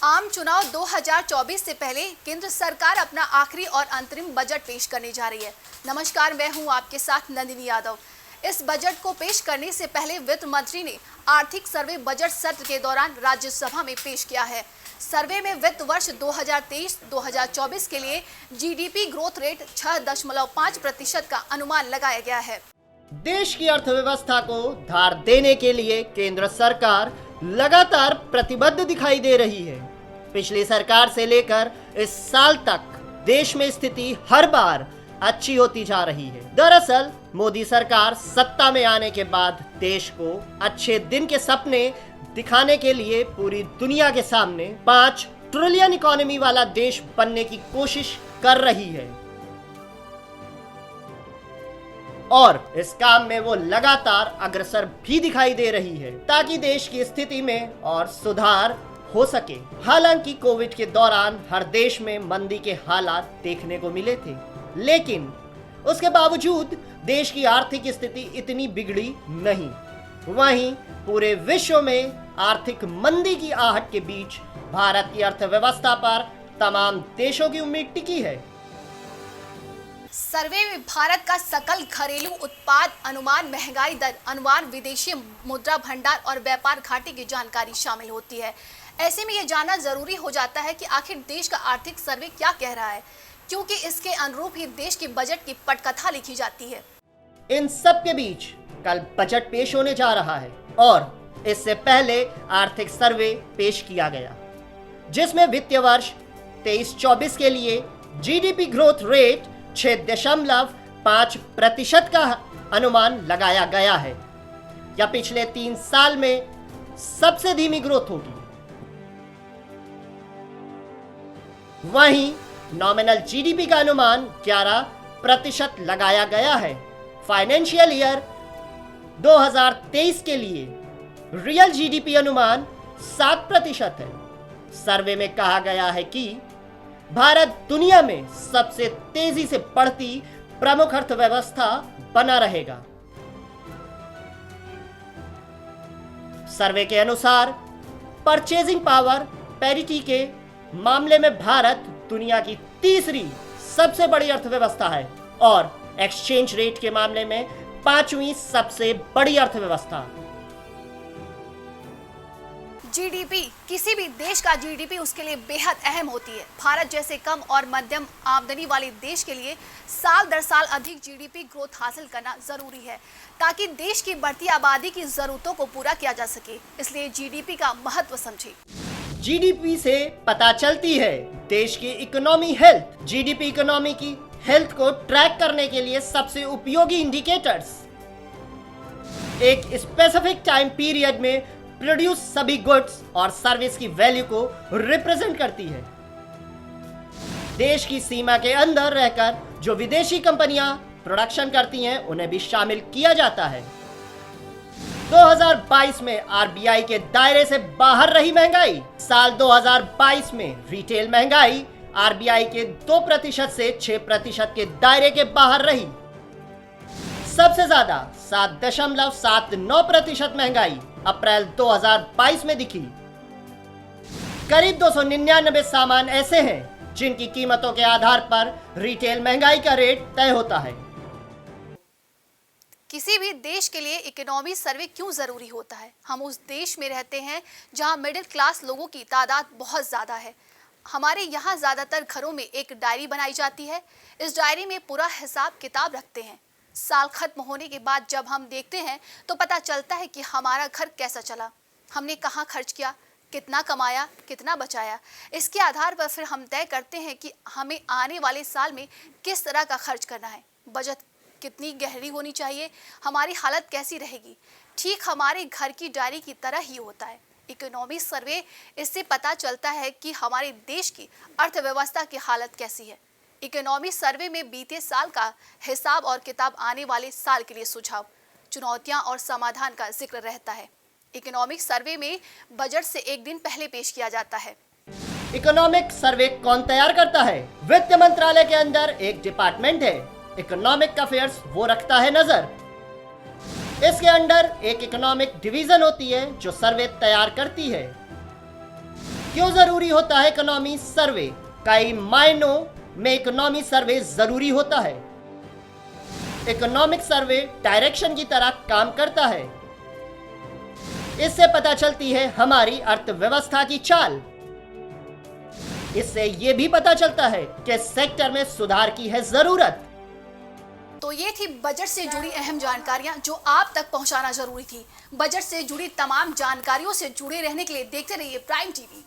आम चुनाव 2024 से पहले केंद्र सरकार अपना आखिरी और अंतरिम बजट पेश करने जा रही है। नमस्कार, मैं हूं आपके साथ नंदिनी यादव। इस बजट को पेश करने से पहले वित्त मंत्री ने आर्थिक सर्वे बजट सत्र के दौरान राज्यसभा में पेश किया है। सर्वे में वित्त वर्ष 2023-2024 के लिए जीडीपी ग्रोथ रेट 6.5% का अनुमान लगाया गया है। देश की अर्थव्यवस्था को धार देने के लिए केंद्र सरकार लगातार प्रतिबद्ध दिखाई दे रही है। पिछली सरकार से लेकर इस साल तक देश में स्थिति हर बार अच्छी होती जा रही है। दरअसल मोदी सरकार सत्ता में आने के बाद देश को अच्छे दिन के सपने दिखाने के लिए पूरी दुनिया के सामने 5 ट्रिलियन इकोनॉमी वाला देश बनने की कोशिश कर रही है और इस काम में वो लगातार अग्रसर भी दिखाई दे रही है ताकि देश की स्थिति में और सुधार हो सके। हालांकि कोविड के दौरान हर देश में मंदी के हालात देखने को मिले थे, लेकिन उसके बावजूद देश की आर्थिक स्थिति इतनी बिगड़ी नहीं। वहीं पूरे विश्व में आर्थिक मंदी की आहट के बीच भारत की अर्थव्यवस्था पर तमाम देशों की उम्मीद टिकी है। सर्वे में भारत का सकल घरेलू उत्पाद अनुमान, महंगाई दर अनुमान, विदेशी मुद्रा भंडार और व्यापार घाटे की जानकारी शामिल होती है। ऐसे में यह जानना जरूरी हो जाता है कि आखिर देश का आर्थिक सर्वे क्या कह रहा है, क्योंकि इसके अनुरूप ही देश के बजट की पटकथा लिखी जाती है। इन सब के बीच कल बजट पेश होने जा रहा है और इससे पहले आर्थिक सर्वे पेश किया गया, जिसमें वित्तीय वर्ष 23-24 के लिए जीडीपी ग्रोथ रेट 6.5% का अनुमान लगाया गया है। यह पिछले 3 साल में सबसे धीमी ग्रोथ होगी। वहीं नॉमिनल जीडीपी का अनुमान 11% लगाया गया है। फाइनेंशियल ईयर 2023 के लिए रियल जीडीपी अनुमान 7% है। सर्वे में कहा गया है कि भारत दुनिया में सबसे तेजी से बढ़ती प्रमुख अर्थव्यवस्था बना रहेगा। सर्वे के अनुसार परचेजिंग पावर पैरिटी के मामले में भारत दुनिया की तीसरी सबसे बड़ी अर्थव्यवस्था है और एक्सचेंज रेट के मामले में 5वीं सबसे बड़ी अर्थव्यवस्था। जीडीपी, किसी भी देश का जीडीपी उसके लिए बेहद अहम होती है। भारत जैसे कम और मध्यम आमदनी वाले देश के लिए साल दर साल अधिक जीडीपी ग्रोथ हासिल करना जरूरी है ताकि देश की बढ़ती आबादी की जरूरतों को पूरा किया जा सके। इसलिए जीडीपी का महत्व समझे। जीडीपी से पता चलती है देश की इकोनॉमी हेल्थ। जीडीपी इकोनॉमी की हेल्थ को ट्रैक करने के लिए सबसे उपयोगी इंडिकेटर्स एक स्पेसिफिक टाइम पीरियड में प्रोड्यूस सभी गुड्स और सर्विस की वैल्यू को रिप्रेजेंट करती है। देश की सीमा के अंदर रहकर जो विदेशी कंपनियां प्रोडक्शन करती हैं उन्हें भी शामिल किया जाता है। 2022 में आरबीआई के दायरे से बाहर रही महंगाई। साल 2022 में रिटेल महंगाई आरबीआई के 2% से 6% के दायरे के बाहर रही। सबसे ज्यादा 7.79% महंगाई अप्रैल 2022 में दिखी। करीब 299 सामान ऐसे हैं जिनकी कीमतों के आधार पर रिटेल महंगाई का रेट तय होता है। किसी भी देश के लिए इकोनॉमी सर्वे क्यों जरूरी होता है? हम उस देश में रहते हैं जहां मिडिल क्लास लोगों की तादाद बहुत ज्यादा है। हमारे यहाँ ज्यादातर घरों में एक डायरी बनाई जाती है। इस डायरी में पूरा हिसाब किताब रखते हैं। साल खत्म होने के बाद जब हम देखते हैं तो पता चलता है कि हमारा घर कैसा चला, हमने कहाँ खर्च किया, कितना कमाया, कितना बचाया। इसके आधार पर फिर हम तय करते हैं कि हमें आने वाले साल में किस तरह का खर्च करना है, बचत कितनी गहरी होनी चाहिए, हमारी हालत कैसी रहेगी। ठीक हमारे घर की डायरी की तरह ही होता है इकोनॉमी सर्वे। इससे पता चलता है कि हमारे देश की अर्थव्यवस्था की हालत कैसी है। इकोनॉमी सर्वे में बीते साल का हिसाब और किताब, आने वाले साल के लिए सुझाव, चुनौतियां और समाधान का जिक्र रहता है। इकोनॉमिक सर्वे में बजट से एक दिन पहले पेश किया जाता है। इकोनॉमिक सर्वे कौन तैयार करता है? वित्त मंत्रालय के अंदर एक डिपार्टमेंट है, इकोनॉमिक अफेयर्स, वो रखता है नजर। इसके अंडर एक इकोनॉमिक डिवीजन होती है जो सर्वे तैयार करती है। क्यों जरूरी होता है इकोनॉमी सर्वे? कई मायनों में इकोनॉमी सर्वे जरूरी होता है। इकोनॉमिक सर्वे डायरेक्शन की तरह काम करता है। इससे पता चलती है हमारी अर्थव्यवस्था की चाल। इससे यह भी पता चलता है कि सेक्टर में सुधार की है जरूरत। तो ये थी बजट से जुड़ी अहम जानकारियां जो आप तक पहुंचाना जरूरी थी। बजट से जुड़ी तमाम जानकारियों से जुड़े रहने के लिए देखते रहिए प्राइम टीवी।